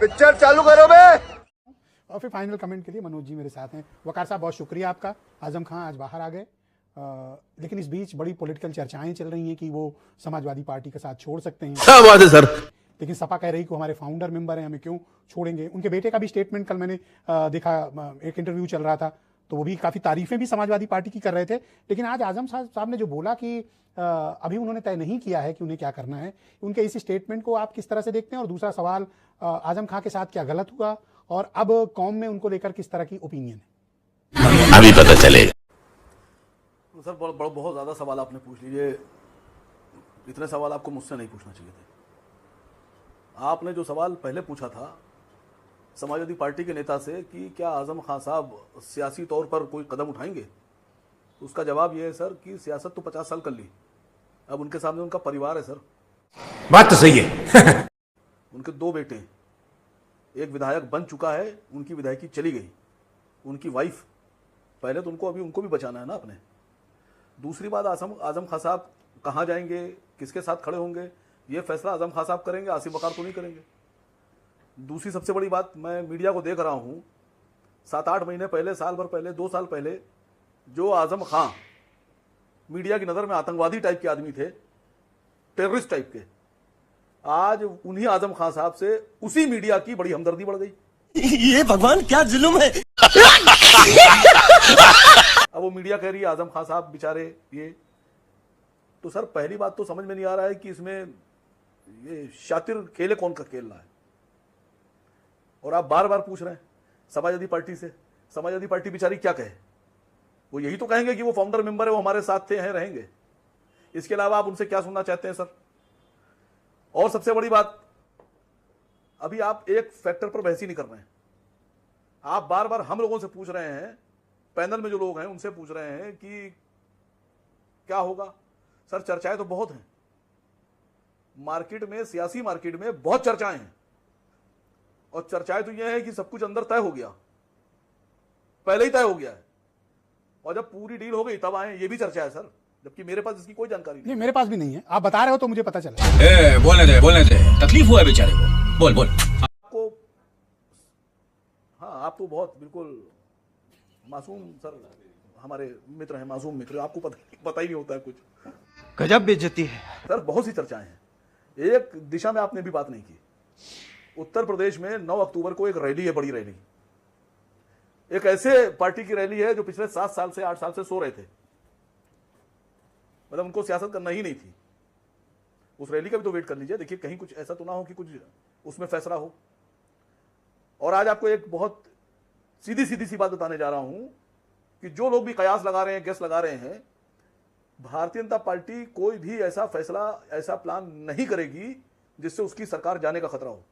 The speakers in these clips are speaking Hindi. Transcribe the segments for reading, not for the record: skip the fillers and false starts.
पिक्चर चालू करो बे। और फिर फाइनल कमेंट के लिए मनोज जी मेरे साथ हैं। वकार साहब बहुत शुक्रिया आपका। आजम खां आज बाहर आ गए, लेकिन इस बीच बड़ी पॉलिटिकल चर्चाएं चल रही हैं कि वो समाजवादी पार्टी का साथ छोड़ सकते हैं। क्या बात है सर। लेकिन सपा कह रही कि वो हमारे फाउंडर मेंबर हैं, हमें क्यों छोड़ेंगे। उनके बेटे का भी स्टेटमेंट कल मैंने देखा, एक इंटरव्यू चल रहा था, तो वो भी काफ़ी तारीफें भी समाजवादी पार्टी की कर रहे थे। लेकिन आज आजम साहब ने जो बोला कि अभी उन्होंने तय नहीं किया है कि उन्हें क्या करना है, उनके इस स्टेटमेंट को आप किस तरह से देखते हैं। और दूसरा सवाल, आजम खां के साथ क्या गलत हुआ और अब कौम में उनको लेकर किस तरह की ओपिनियन है, अभी पता चले। सर बहुत ज़्यादा सवाल आपने पूछ लिए। इतने सवाल आपको मुझसे नहीं पूछना चाहिए थे। आपने जो सवाल पहले पूछा था समाजवादी पार्टी के नेता से कि क्या आजम खान साहब सियासी तौर पर कोई कदम उठाएंगे, उसका जवाब ये है सर कि सियासत तो 50 साल कर ली, अब उनके सामने उनका परिवार है सर। बात तो सही है। उनके 2 बेटे हैं, एक विधायक बन चुका है, उनकी विधायकी चली गई, उनकी वाइफ, पहले तो अभी उनको भी बचाना है ना अपने। दूसरी बात, आजम खान साहब कहाँ जाएंगे, किसके साथ खड़े होंगे, ये फैसला आजम खान साहब करेंगे, आसिफ वकार तो नहीं करेंगे। दूसरी सबसे बड़ी बात, मैं मीडिया को देख रहा हूँ 7-8 महीने पहले, साल भर पहले, 2 साल पहले जो आजम खां मीडिया की नज़र में आतंकवादी टाइप के आदमी थे, टेररिस्ट टाइप के, आज उन्हीं आजम खान साहब से उसी मीडिया की बड़ी हमदर्दी बढ़ गई। ये भगवान क्या जुल्म है। अब वो मीडिया कह रही है आजम खान साहब बेचारे ये। तो सर पहली बात तो समझ में नहीं आ रहा है कि इसमें ये शातिर खेले कौन का खेल रहा है। और आप बार बार पूछ रहे हैं समाजवादी पार्टी से, समाजवादी पार्टी बेचारी क्या कहे। वो यही तो कहेंगे कि वो फाउंडर मेंबर है, वो हमारे साथ थे, हैं, रहेंगे। इसके अलावा आप उनसे क्या सुनना चाहते हैं सर। और सबसे बड़ी बात, अभी आप एक फैक्टर पर बहस ही नहीं कर रहे हैं। आप बार बार हम लोगों से पूछ रहे हैं, पैनल में जो लोग हैं उनसे पूछ रहे हैं कि क्या होगा। सर चर्चाएं तो बहुत हैं मार्केट में, सियासी मार्केट में बहुत चर्चाएं हैं। और चर्चाएं तो यह है कि सब कुछ अंदर तय हो गया, पहले ही तय हो गया है, और जब पूरी डील हो गई तब आए, ये भी चर्चा है सर, जबकि मेरे पास इसकी कोई जानकारी नहीं। मेरे पास भी नहीं है। आप बता रहे हो तो मुझे पता चला। बोलने दे, तकलीफ हुआ है बेचारे को। बोल आपको, हाँ आप तो बहुत बिल्कुल मासूम सर, हमारे मित्र हैं, मासूम मित्र, आपको पता ही नहीं होता है कुछ। गजब बेइज्जती है सर बहुत सी चर्चाएं हैं। एक दिशा में आपने भी बात नहीं की। उत्तर प्रदेश में 9 अक्टूबर को एक रैली है, बड़ी रैली, एक ऐसे पार्टी की रैली है जो पिछले 7 साल से 8 साल से सो रहे थे, मतलब उनको सियासत करना ही नहीं थी। उस रैली का भी तो वेट कर लीजिए, देखिए कहीं कुछ ऐसा तो ना हो कि कुछ उसमें फैसला हो। और आज आपको एक बहुत सीधी सी बात बताने जा रहा हूं कि जो लोग भी कयास लगा रहे हैं, गेस लगा रहे हैं, भारतीय जनता पार्टी कोई भी ऐसा फैसला, ऐसा प्लान नहीं करेगी जिससे उसकी सरकार जाने का खतरा हो।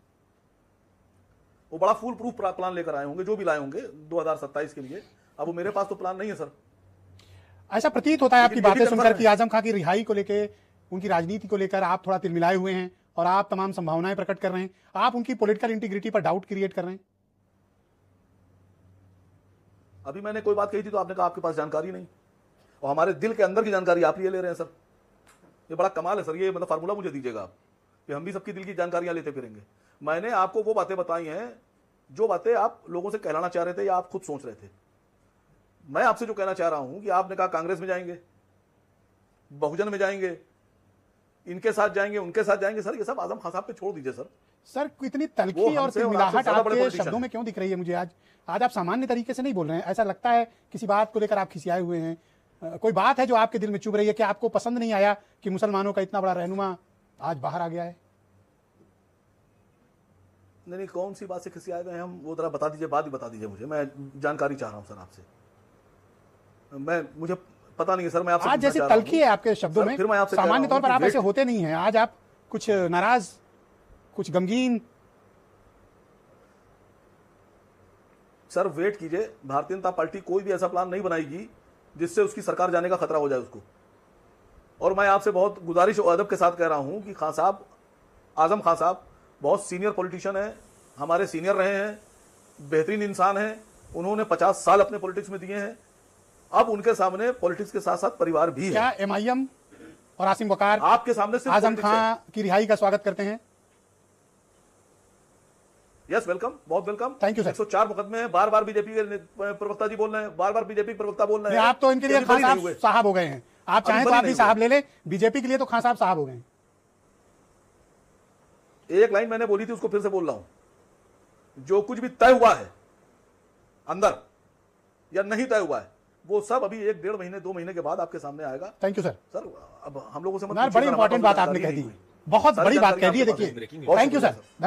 वो बड़ा फुल प्रूफ प्लान लेकर आए होंगे, जो भी लाए होंगे 2027 के लिए। अब वो मेरे पास तो प्लान नहीं है सर। ऐसा प्रतीत होता है आपकी बातें सुनकर कि आजम खां की रिहाई को लेकर, उनकी राजनीति को लेकर आप थोड़ा तिलमिलाए हुए हैं और आप तमाम संभावनाएं प्रकट कर रहे हैं। आप उनकी पॉलिटिकल इंटीग्रिटी पर डाउट क्रिएट कर रहे हैं। अभी मैंने कोई बात कही थी तो आपने कहा आपके पास जानकारी नहीं, और हमारे दिल के अंदर की जानकारी आप ये ले रहे हैं सर। ये बड़ा कमाल है सर। ये मतलब फार्मूला मुझे दीजिएगा आप कि हम भी सबकी दिल की जानकारियां लेते फिरेंगे। मैंने आपको वो बातें बताई हैं जो बातें आप लोगों से कहलाना चाह रहे थे या आप खुद सोच रहे थे। मैं आपसे जो कहना चाह रहा हूं कि आपने कहा कांग्रेस में जाएंगे, बहुजन में जाएंगे, इनके साथ जाएंगे, उनके साथ जाएंगे। सर ये सब आजम खान साहब पे छोड़ दीजिए सर। सर इतनी तल्खी और तिलमिलाहट आपके शब्दों में क्यों दिख रही है मुझे आज आप सामान्य तरीके से नहीं बोल रहे हैं। ऐसा लगता है किसी बात को लेकर आप खिसियाए हुए हैं। कोई बात है जो आपके दिल में चुभ रही है कि आपको पसंद नहीं आया कि मुसलमानों का इतना बड़ा रहनुमा आज बाहर आ गया है। नहीं, कौन सी बात से किसी आए हैं हम, वो जरा बता दीजिए, बात ही बता दीजिए मुझे। मैं जानकारी चाह रहा हूं सर आपसे। मुझे पता नहीं है सर। मैं आपसे आज जैसे तल्खी है आपके शब्दों में, फिर मैं आपसे सामान्य तौर पर आप ऐसे होते नहीं हैं। आज आप कुछ नाराज, कुछ गमगीन। सर वेट कीजिए, भारतीय जनता पार्टी कोई भी ऐसा प्लान नहीं बनाएगी जिससे उसकी सरकार जाने का खतरा हो जाए उसको। और मैं आपसे बहुत गुजारिश और अदब के साथ कह रहा हूं कि खान साहब, आजम खान साहब बहुत सीनियर पॉलिटिशियन हैं, हमारे सीनियर रहे हैं, बेहतरीन इंसान हैं। उन्होंने 50 साल अपने पॉलिटिक्स में दिए हैं। अब उनके सामने पॉलिटिक्स के साथ साथ परिवार भी है। क्या एमआईएम और आसिम वकार आपके सामने से आजम खां की रिहाई का स्वागत करते हैं? यस वेलकम, बहुत वेलकम। Thank you, sir. 104 मुकदमे हैं, बार बार बीजेपी के प्रवक्ता जी बोल रहे हैं, बार बार बीजेपी प्रवक्ता बोल रहे नहीं, हैं। आप तो इनके लिए अभी खान बरी नहीं साहब हुए। साहब हो गए हैं। आप अभी चाहें तो बरी आप भी नहीं साहब हुए। ले ले, बीजेपी के लिए तो खान साहब साहब हो गए हैं। एक लाइन मैंने बोली थी, उसको फिर से बोल रहा हूं। जो कुछ भी तय हुआ है अंदर या नहीं तय हुआ है, वो सब अभी 1 डेढ़ महीने 2 महीने के बाद आपके सामने आएगा। Thank you sir. सर अब हम लोगों से मत बड़ी पूछिए, इंपॉर्टेंट हमारे बात पास आपने कह जानकारी दी, नहीं हुई। बहुत सारी बड़ी बात जानकारी कह दी है। आपके पास देखिए, है। बहुत थैंक यू शुक्रिया सर।